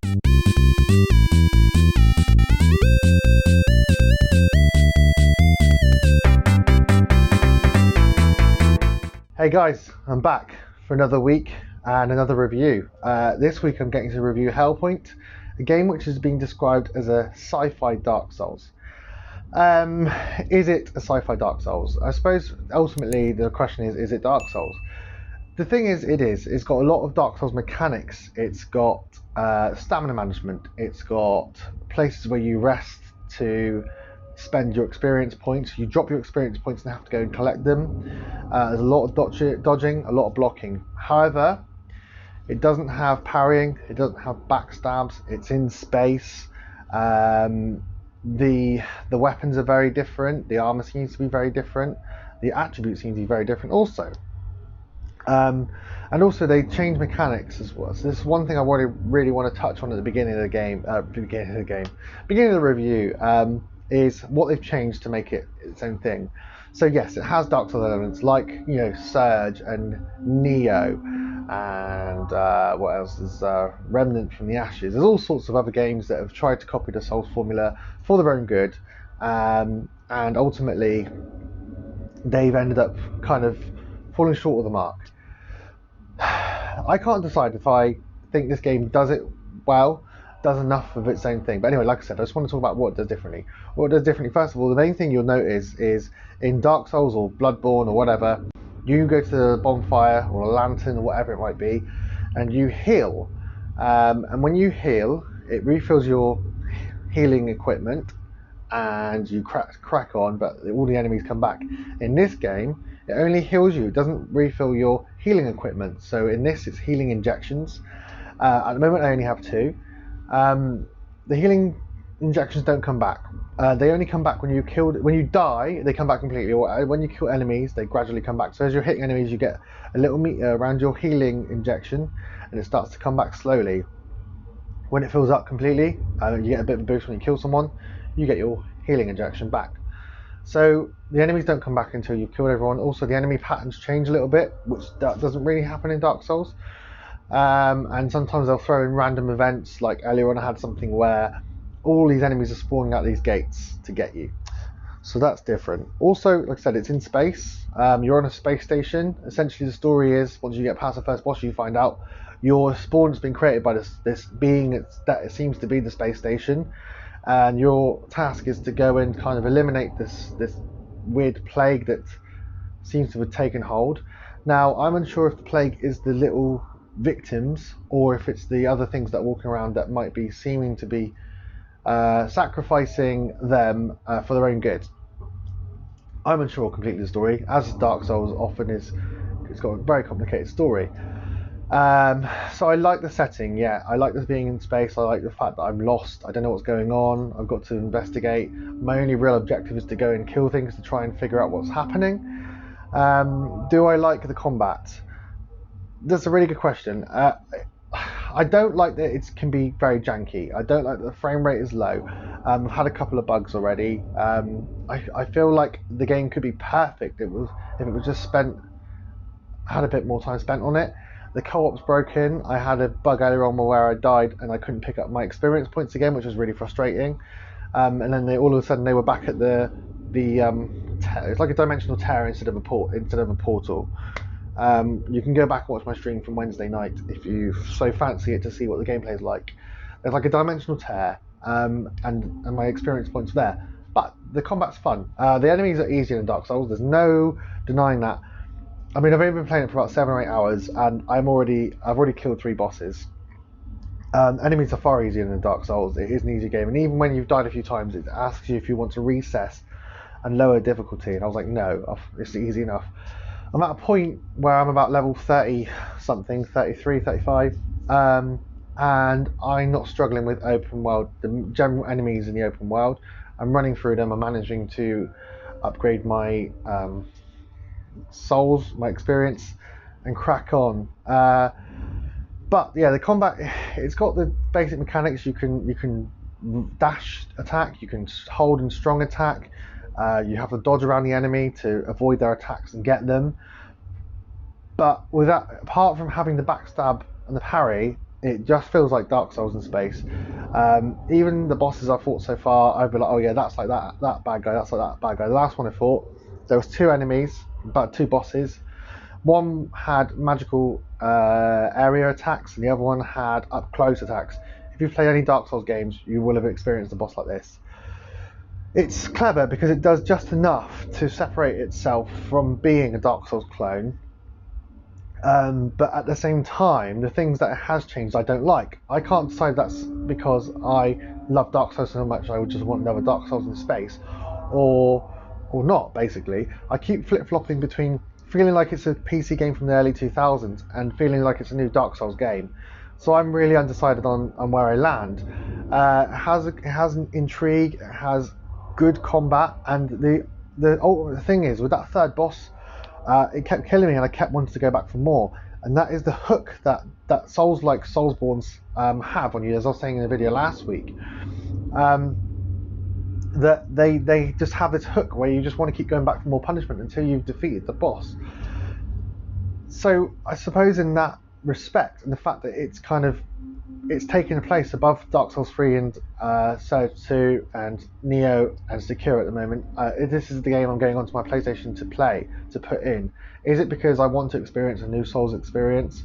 Hey guys, I'm back for another week and another review. This week I'm getting to review Hellpoint, a game which is being described as a sci-fi Dark Souls. Is it a sci-fi Dark Souls? I suppose ultimately the question is it Dark Souls? The thing is, it is. It's got a lot of Dark Souls mechanics. It's got stamina management. It's got places where you rest to spend your experience points. You drop your experience points and have to go and collect them. There's a lot of dodging, a lot of blocking. However, it doesn't have parrying. It doesn't have backstabs. It's in space. The weapons are very different. The armor seems to be very different. The attributes seem to be very different also. And also they change mechanics as well. So this is one thing I really want to touch on at the beginning of the game. Beginning of the review. Is what they've changed to make it its own thing. So yes, it has Dark Souls elements like, you know, Surge and Neo, and what else? There's Remnant from the Ashes. There's all sorts of other games that have tried to copy the Souls formula for their own good, and ultimately they've ended up kind of falling short of the mark. I can't decide if I think this game does it well, does enough of its own thing. But anyway, like I said, I just want to talk about what it does differently. What it does differently, first of all, the main thing you'll notice is in Dark Souls or Bloodborne or whatever, you go to the bonfire or a lantern or whatever it might be, and you heal. And when you heal, it refills your healing equipment and you crack on, but all the enemies come back. In this game, it only heals you. It doesn't refill your healing equipment. So in this, it's healing injections. At the moment, I only have 2. The healing injections don't come back. They only come back when you die. They come back completely. When you kill enemies, they gradually come back. So as you're hitting enemies, you get a little meteor around your healing injection, and it starts to come back slowly. When it fills up completely, you get a bit of a boost when you kill someone. You get your healing injection back. So the enemies don't come back until you've killed everyone. Also, the enemy patterns change a little bit, which doesn't really happen in Dark Souls. And sometimes they'll throw in random events, like earlier on I had something where all these enemies are spawning out these gates to get you. So that's different. Also, like I said, it's in space. You're on a space station. Essentially the story is, once you get past the first boss, you find out your spawn has been created by this being that it seems to be the space station. And your task is to go and kind of eliminate this weird plague that seems to have taken hold. Now, I'm unsure if the plague is the little victims or if it's the other things that are walking around that might be seeming to be sacrificing them for their own good. I'm unsure completely the story, as Dark Souls often is. It's got a very complicated story. So I like the setting. Yeah, I like this being in space. I like the fact that I'm lost. I don't know what's going on. I've got to investigate. My only real objective is to go and kill things to try and figure out what's happening. Do I like the combat? That's a really good question. I don't like that it can be very janky. I don't like that the frame rate is low. I've had a couple of bugs already. I feel like the game could be perfect if it was just had a bit more time spent on it. The co-op's broken. I had a bug earlier on where I died and I couldn't pick up my experience points again, which was really frustrating. And then all of a sudden they were back at it's like a dimensional tear instead of a portal. You can go back and watch my stream from Wednesday night if you so fancy it to see what the gameplay is like. There's like a dimensional tear, and my experience points are there. But the combat's fun. The enemies are easier than Dark Souls. There's no denying that. I mean, I've only been playing it for about 7 or 8 hours, and I've already killed 3 bosses. Enemies are far easier than Dark Souls. It is an easier game, and even when you've died a few times, it asks you if you want to recess and lower difficulty. And I was like, no, it's easy enough. I'm at a point where I'm about level 30 something, 33, 35, and I'm not struggling with open world, the general enemies in the open world. I'm running through them. I'm managing to upgrade my souls, my experience, and crack on. But yeah, the combat, it's got the basic mechanics. You can dash attack, you can hold and strong attack. You have to dodge around the enemy to avoid their attacks and get them. But with that, apart from having the backstab and the parry, It just feels like Dark Souls in space. Even the bosses I've fought so far, I've been like, oh yeah, that's like that bad guy, that's like that bad guy. The last one I fought, there was two enemies, about two bosses. One had magical area attacks, and the other one had up close attacks. If you've played any Dark Souls games, you will have experienced a boss like this. It's clever because it does just enough to separate itself from being a Dark Souls clone. But at the same time, the things that it has changed I don't like. I can't decide that's because I love Dark Souls so much I would just want another Dark Souls in space, or not. Basically, I keep flip-flopping between feeling like it's a PC game from the early 2000s and feeling like it's a new Dark Souls game. So I'm really undecided on where I land. It has an intrigue, it has good combat, and the thing is with that third boss. It kept killing me and I kept wanting to go back for more, and that is the hook that Souls like Soulsborns have on you, as I was saying in the video last week. That they just have this hook where you just want to keep going back for more punishment until you've defeated the boss. So I suppose in that respect, and the fact that it's taken a place above Dark Souls 3 and Surge 2 and Neo and Sekiro at the moment. This is the game I'm going onto my PlayStation to play, to put in. Is it because I want to experience a new Souls experience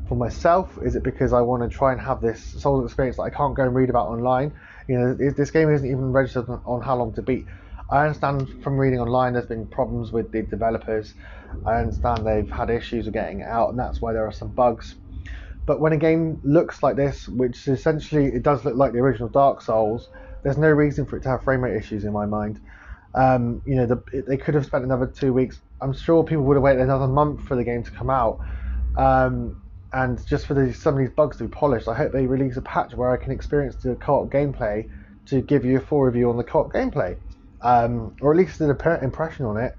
for myself? Is it because I want to try and have this Souls experience that I can't go and read about online? You know, this game isn't even registered on how long to beat. I understand from reading online there's been problems with the developers. I understand they've had issues with getting it out, and that's why there are some bugs. But when a game looks like this, which essentially it does look like the original Dark Souls, there's no reason for it to have frame rate issues in my mind. They could have spent another 2 weeks. I'm sure people would have waited another month for the game to come out, and just for some of these bugs to be polished. I hope they release a patch where I can experience the co-op gameplay to give you a full review on the co-op gameplay, or at least an impression on it.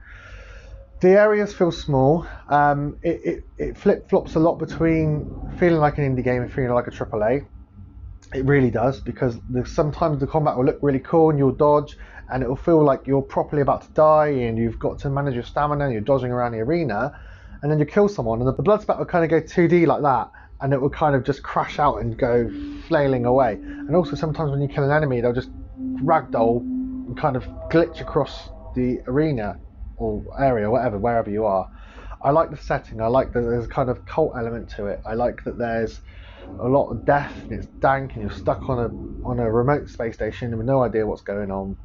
The areas feel small. It flip-flops a lot between feeling like an indie game and feeling like a AAA. It really does, because sometimes the combat will look really cool and you'll dodge, and it will feel like you're properly about to die and you've got to manage your stamina and you're dodging around the arena, and then you kill someone and the blood spat will kind of go 2D like that, and it will kind of just crash out and go flailing away. And also sometimes when you kill an enemy, they'll just ragdoll and kind of glitch across the arena or area, wherever you are. I like the setting. I like that there's a kind of cult element to it. I like that there's a lot of death and it's dank and you're stuck on a remote space station with no idea what's going on.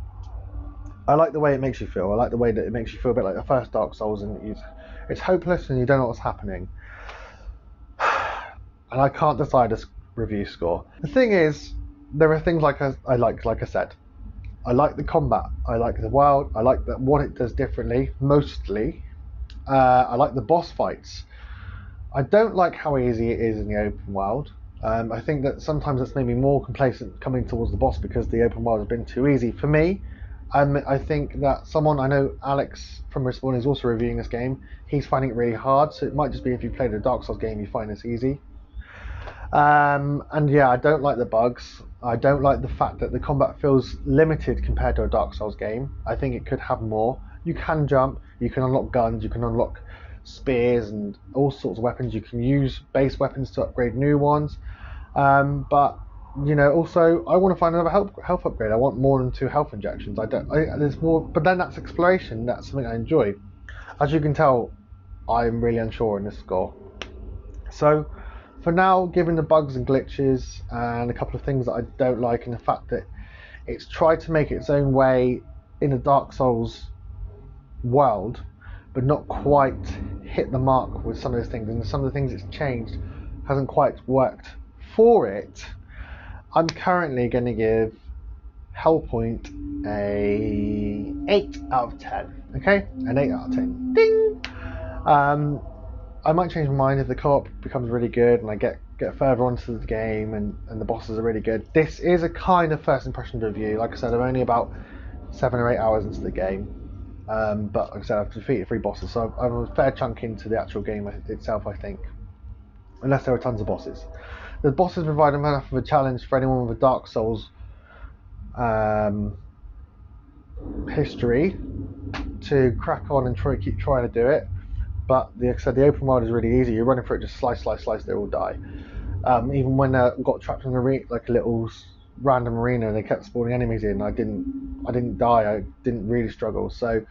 I like the way it makes you feel. I like the way that it makes you feel a bit like the first Dark Souls, and it's hopeless and you don't know what's happening. And I can't decide a review score. The thing is, there are things like I said. I like the combat, I like the world, I like what it does differently, mostly. I like the boss fights. I don't like how easy it is in the open world. I think that sometimes it's made me more complacent coming towards the boss because the open world has been too easy for me. I think that I know Alex from Respawn is also reviewing this game. He's finding it really hard, so it might just be if you played a Dark Souls game you find this easy. And yeah, I don't like the bugs. I don't like the fact that the combat feels limited compared to a Dark Souls game. I think it could have more. You can jump, you can unlock guns, you can unlock spears and all sorts of weapons. You can use base weapons to upgrade new ones. But also I want to find another health upgrade. I want more than 2 health injections. There's more, but then that's exploration. That's something I enjoy. As you can tell, I'm really unsure in this score. So for now, given the bugs and glitches and a couple of things that I don't like, and the fact that it's tried to make its own way in a Dark Souls world, but not quite hit the mark with some of those things, and some of the things it's changed hasn't quite worked for it, I'm currently going to give Hellpoint a 8 out of 10. Okay, an 8 out of 10. Ding! I might change my mind if the co-op becomes really good and I get further onto the game and the bosses are really good. This is a kind of first impression review. Like I said, I'm only about 7 or 8 hours into the game, but like I said, I've defeated 3 bosses, so I'm a fair chunk into the actual game itself, I think, unless there are tons of bosses. The bosses provide enough of a challenge for anyone with a Dark Souls history to crack on and keep trying to do it. But like I said, the open world is really easy. You're running for it, just slice, they'll all die. Even when I got trapped in like a little random arena and they kept spawning enemies in, I didn't die. I didn't really struggle. So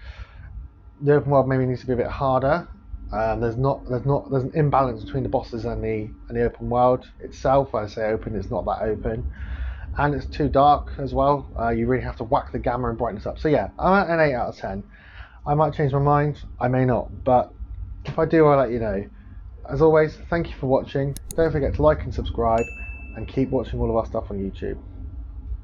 the open world maybe needs to be a bit harder. There's an imbalance between the bosses and the open world itself. When I say open, it's not that open, and it's too dark as well. You really have to whack the gamma and brightness up. So yeah, I'm at an 8 out of 10. I might change my mind, I may not, but if I do, I'll let you know. As always, thank you for watching. Don't forget to like and subscribe, and keep watching all of our stuff on YouTube.